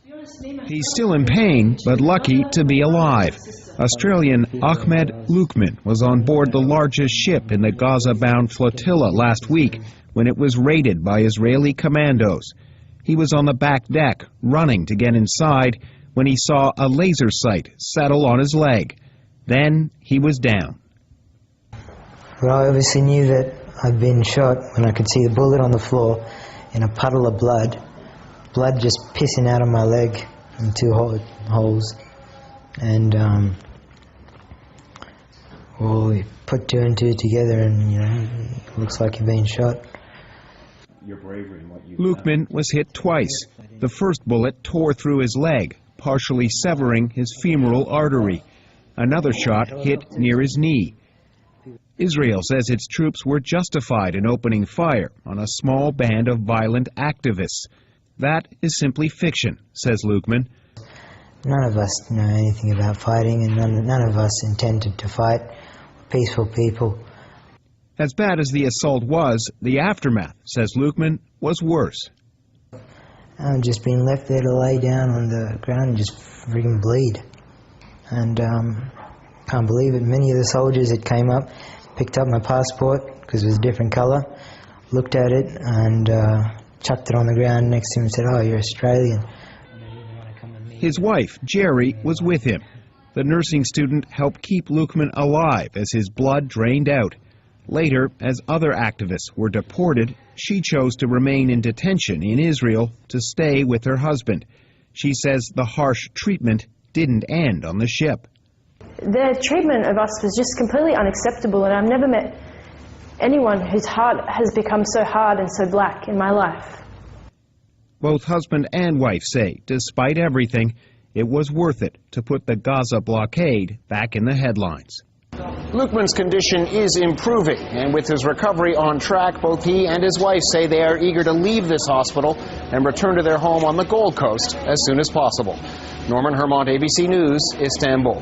He's still in pain, but lucky to be alive. Australian Ahmed Lukman was on board the largest ship in the Gaza-bound flotilla last week when it was raided by Israeli commandos. He was on the back deck, running to get inside, when he saw a laser sight settle on his leg. Then he was down. Well, I obviously knew that I'd been shot when I could see the bullet on the floor in a puddle of blood. Blood just pissing out of my leg in two holes. And, well, we put two and two together and, you know, it looks like you've been shot. Lukman was hit twice. The first bullet tore through his leg, partially severing his femoral artery. Another shot hit near his knee. Israel says its troops were justified in opening fire on a small band of violent activists. That is simply fiction, says Lukman. None of us know anything about fighting, and none of us intended to fight. We're peaceful people. As bad as the assault was, the aftermath, says Lukman, was worse. I'm just being left there to lay down on the ground and just friggin' bleed. And can't believe it. Many of the soldiers that came up picked up my passport because it was a different colour, looked at it and chucked it on the ground next to him and said, "Oh, you're Australian." His wife, Jerry, was with him. The nursing student helped keep Lukman alive as his blood drained out. Later, as other activists were deported, she chose to remain in detention in Israel to stay with her husband. She says the harsh treatment didn't end on the ship. The treatment of us was just completely unacceptable, and I've never met anyone whose heart has become so hard and so black in my life. Both husband and wife say, despite everything, it was worth it to put the Gaza blockade back in the headlines. Lukman's condition is improving, and with his recovery on track, both he and his wife say they are eager to leave this hospital and return to their home on the Gold Coast as soon as possible. Norman Hermont, ABC News, Istanbul.